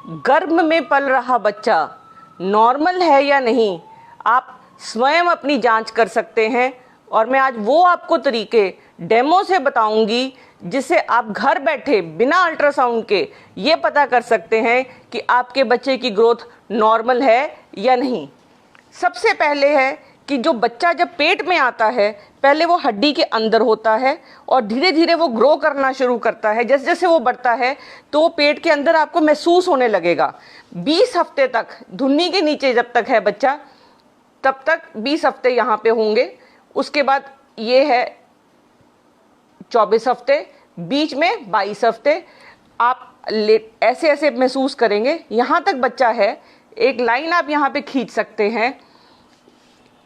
गर्भ में पल रहा बच्चा नॉर्मल है या नहीं, आप स्वयं अपनी जांच कर सकते हैं। और मैं आज वो आपको तरीके डेमो से बताऊंगी जिससे आप घर बैठे बिना अल्ट्रासाउंड के ये पता कर सकते हैं कि आपके बच्चे की ग्रोथ नॉर्मल है या नहीं। सबसे पहले है कि जो बच्चा जब पेट में आता है पहले वो हड्डी के अंदर होता है और धीरे धीरे वो ग्रो करना शुरू करता है। जैसे जैसे वो बढ़ता है तो वो पेट के अंदर आपको महसूस होने लगेगा। 20 हफ्ते तक धुन्नी के नीचे जब तक है बच्चा तब तक 20 हफ्ते यहाँ पे होंगे। उसके बाद ये है 24 हफ्ते, बीच में 22 हफ्ते आप ऐसे ऐसे महसूस करेंगे। यहाँ तक बच्चा है, एक लाइन आप यहाँ पे खींच सकते हैं।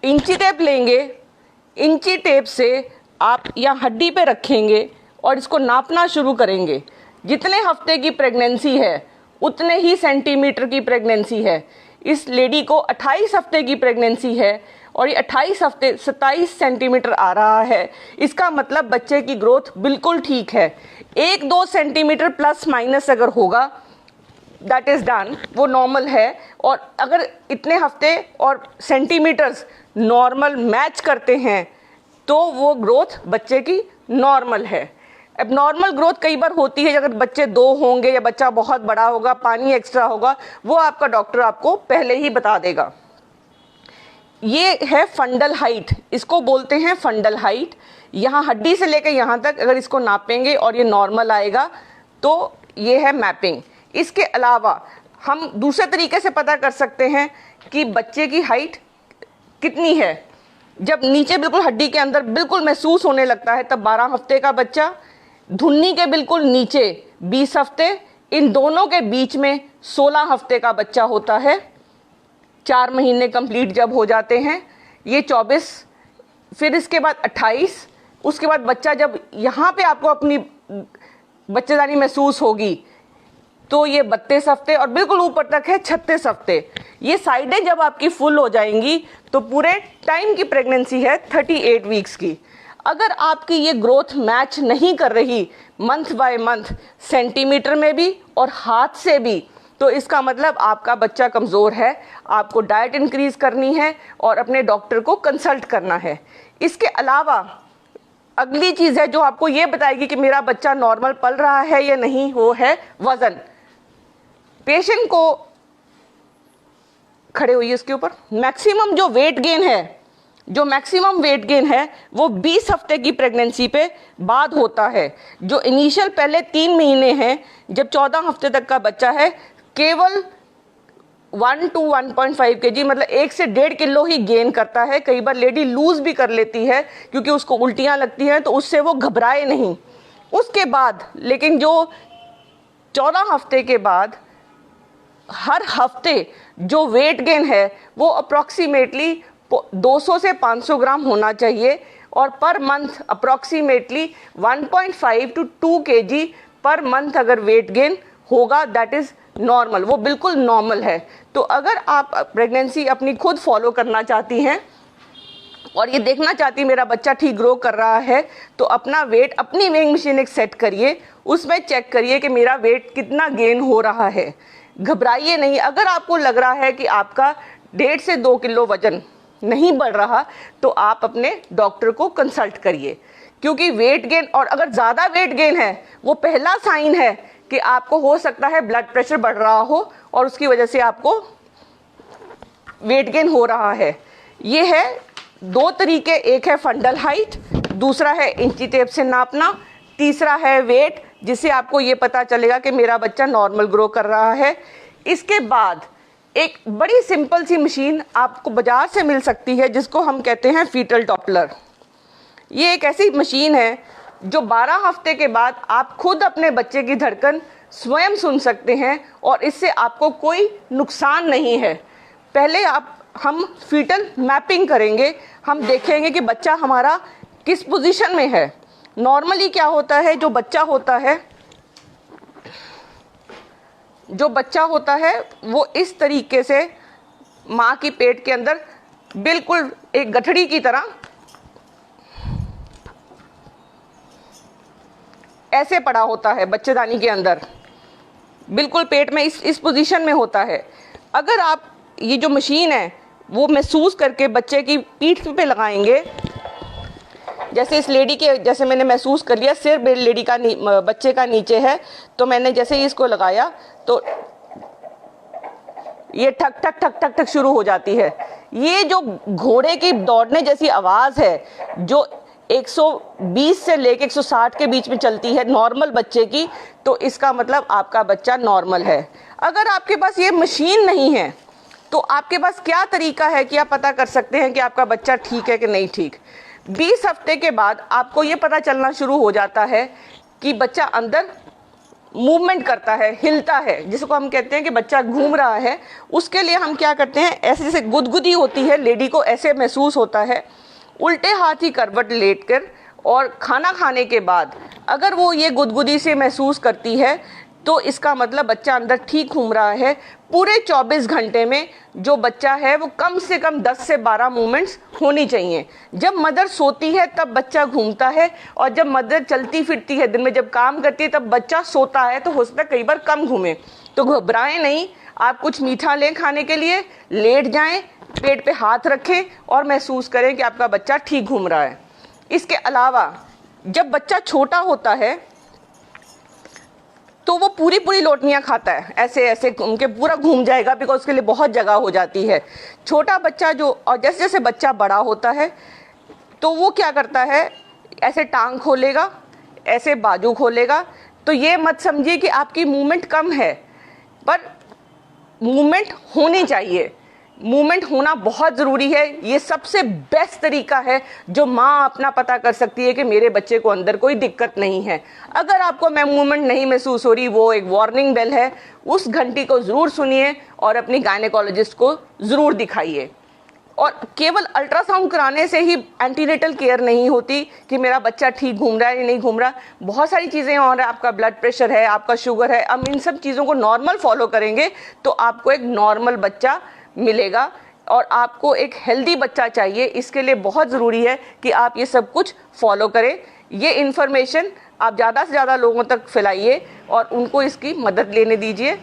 इंची टेप लेंगे, इंची टेप से आप यहाँ हड्डी पे रखेंगे और इसको नापना शुरू करेंगे। जितने हफ्ते की प्रेगनेंसी है उतने ही सेंटीमीटर की प्रेगनेंसी है। इस लेडी को 28 हफ्ते की प्रेगनेंसी है और ये 28 हफ्ते 27 सेंटीमीटर आ रहा है। इसका मतलब बच्चे की ग्रोथ बिल्कुल ठीक है। 1-2 सेंटीमीटर प्लस माइनस अगर होगा दैट इज़ डन, वो नॉर्मल है। और अगर इतने हफ्ते और सेंटीमीटर्स नॉर्मल मैच करते हैं तो वो ग्रोथ बच्चे की नॉर्मल है। अब नॉर्मल ग्रोथ कई बार होती है अगर बच्चे 2 होंगे या बच्चा बहुत बड़ा होगा, पानी एक्स्ट्रा होगा, वो आपका डॉक्टर आपको पहले ही बता देगा। ये है फंडल हाइट, इसको बोलते हैं फंडल हाइट। यहाँ हड्डी से लेकर यहाँ तक अगर इसको नापेंगे और ये नॉर्मल आएगा तो ये है मैपिंग। इसके अलावा हम दूसरे तरीके से पता कर सकते हैं कि बच्चे की हाइट कितनी है। जब नीचे बिल्कुल हड्डी के अंदर बिल्कुल महसूस होने लगता है तब 12 हफ्ते का बच्चा, धुन्नी के बिल्कुल नीचे 20 हफ्ते, इन दोनों के बीच में 16 हफ्ते का बच्चा होता है। 4 महीने कंप्लीट जब हो जाते हैं ये 24, फिर इसके बाद 28, उसके बाद बच्चा जब यहाँ पे आपको अपनी बच्चेदानी महसूस होगी तो ये 32 हफ्ते और बिल्कुल ऊपर तक है 36 हफ्ते। ये साइडें जब आपकी फुल हो जाएंगी तो पूरे टाइम की प्रेगनेंसी है 38 वीक्स की। अगर आपकी ये ग्रोथ मैच नहीं कर रही मंथ बाय मंथ, सेंटीमीटर में भी और हाथ से भी, तो इसका मतलब आपका बच्चा कमज़ोर है। आपको डाइट इंक्रीज करनी है और अपने डॉक्टर को कंसल्ट करना है। इसके अलावा अगली चीज़ है जो आपको ये बताएगी कि मेरा बच्चा नॉर्मल पल रहा है या नहीं, वो है वज़न। पेशेंट को खड़े हुई इसके ऊपर, मैक्सिमम जो वेट गेन है, जो मैक्सिमम वेट गेन है वो 20 हफ्ते की प्रेगनेंसी पे बाद होता है। जो इनिशियल पहले 3 महीने हैं, जब 14 हफ्ते तक का बच्चा है, केवल 1 to 1.5 kg मतलब 1 से 1.5 किलो ही गेन करता है। कई बार लेडी लूज भी कर लेती है क्योंकि उसको उल्टियाँ लगती हैं, तो उससे वो घबराए नहीं। उसके बाद लेकिन जो 14 हफ्ते के बाद हर हफ्ते जो वेट गेन है वो अप्रॉक्सीमेटली 200 से 500 ग्राम होना चाहिए और per month approximately 1.5 to 2 kg per month अगर वेट गेन होगा दैट इज़ नॉर्मल, वो बिल्कुल नॉर्मल है। तो अगर आप प्रेगनेंसी अपनी खुद फॉलो करना चाहती हैं और ये देखना चाहती मेरा बच्चा ठीक ग्रो कर रहा है, तो अपना वेट अपनी वेइंग मशीन एक सेट करिए, उसमें चेक करिए कि मेरा वेट कितना गेन हो रहा है। घबराइए नहीं। अगर आपको लग रहा है कि आपका 1.5 से 2 किलो वजन नहीं बढ़ रहा तो आप अपने डॉक्टर को कंसल्ट करिए, क्योंकि वेट गेन और अगर ज़्यादा वेट गेन है वो पहला साइन है कि आपको हो सकता है ब्लड प्रेशर बढ़ रहा हो और उसकी वजह से आपको वेट गेन हो रहा है। ये है 2 तरीके, एक है फंडल हाइट, दूसरा है इंची टेप से नापना, तीसरा है वेट, जिससे आपको ये पता चलेगा कि मेरा बच्चा नॉर्मल ग्रो कर रहा है। इसके बाद एक बड़ी सिंपल सी मशीन आपको बाज़ार से मिल सकती है जिसको हम कहते हैं फीटल डॉपलर। ये एक ऐसी मशीन है जो 12 हफ्ते के बाद आप खुद अपने बच्चे की धड़कन स्वयं सुन सकते हैं और इससे आपको कोई नुकसान नहीं है। पहले हम फीटल मैपिंग करेंगे, हम देखेंगे कि बच्चा हमारा किस पोजीशन में है। नॉर्मली क्या होता है, जो बच्चा होता है वो इस तरीके से माँ की पेट के अंदर बिल्कुल एक गठड़ी की तरह ऐसे पड़ा होता है बच्चेदानी के अंदर। बिल्कुल पेट में इस पोजीशन में होता है। अगर आप ये जो मशीन है वो महसूस करके बच्चे की पीठ पे लगाएंगे, जैसे इस लेडी के, जैसे मैंने महसूस कर लिया सिर लेडी का बच्चे का नीचे है, तो मैंने जैसे ही इसको लगाया तो ये ठक ठक ठक ठक ठक शुरू हो जाती है। ये जो घोड़े की दौड़ने जैसी आवाज़ है जो 120 से लेके 160 के बीच में चलती है नॉर्मल बच्चे की, तो इसका मतलब आपका बच्चा नॉर्मल है। अगर आपके पास ये मशीन नहीं है तो आपके पास क्या तरीका है कि आप पता कर सकते हैं कि आपका बच्चा ठीक है कि नहीं ठीक। 20 हफ्ते के बाद आपको ये पता चलना शुरू हो जाता है कि बच्चा अंदर मूवमेंट करता है, हिलता है, जिसको हम कहते हैं कि बच्चा घूम रहा है। उसके लिए हम क्या करते हैं, ऐसे जैसे गुदगुदी होती है लेडी को, ऐसे महसूस होता है। उल्टे हाथ ही करवट लेटकर और खाना खाने के बाद अगर वो ये गुदगुदी से महसूस करती है तो इसका मतलब बच्चा अंदर ठीक घूम रहा है। पूरे 24 घंटे में जो बच्चा है वो कम से कम 10 से 12 मूवमेंट्स होनी चाहिए। जब मदर सोती है तब बच्चा घूमता है, और जब मदर चलती फिरती है दिन में जब काम करती है तब बच्चा सोता है, तो हो सकता है कई बार कम घूमे। तो घबराएं नहीं, आप कुछ मीठा लें खाने के लिए, लेट जाएं, पेट पे हाथ रखें और महसूस करें कि आपका बच्चा ठीक घूम रहा है। इसके अलावा जब बच्चा छोटा होता है तो वो पूरी पूरी लोटनियाँ खाता है, ऐसे ऐसे घूम के पूरा घूम जाएगा, बिकॉज उसके लिए बहुत जगह हो जाती है। छोटा बच्चा जो, और जैसे जैसे बच्चा बड़ा होता है तो वो क्या करता है, ऐसे टांग खोलेगा, ऐसे बाजू खोलेगा। तो ये मत समझिए कि आपकी मूवमेंट कम है, पर मूवमेंट होनी चाहिए। मूवमेंट होना बहुत ज़रूरी है। ये सबसे बेस्ट तरीका है जो माँ अपना पता कर सकती है कि मेरे बच्चे को अंदर कोई दिक्कत नहीं है। अगर आपको मूवमेंट नहीं महसूस हो रही, वो एक वार्निंग बेल है, उस घंटी को ज़रूर सुनिए और अपनी गायनेकोलॉजिस्ट को ज़रूर दिखाइए। और केवल अल्ट्रासाउंड कराने से ही एंटीनेटल केयर नहीं होती कि मेरा बच्चा ठीक घूम रहा है या नहीं घूम रहा। बहुत सारी चीज़ें और, आपका ब्लड प्रेशर है, आपका शुगर है, हम इन सब चीज़ों को नॉर्मल फॉलो करेंगे तो आपको एक नॉर्मल बच्चा मिलेगा। और आपको एक हेल्दी बच्चा चाहिए, इसके लिए बहुत ज़रूरी है कि आप ये सब कुछ फॉलो करें। ये इन्फॉर्मेशन आप ज़्यादा से ज़्यादा लोगों तक फैलाइए और उनको इसकी मदद लेने दीजिए।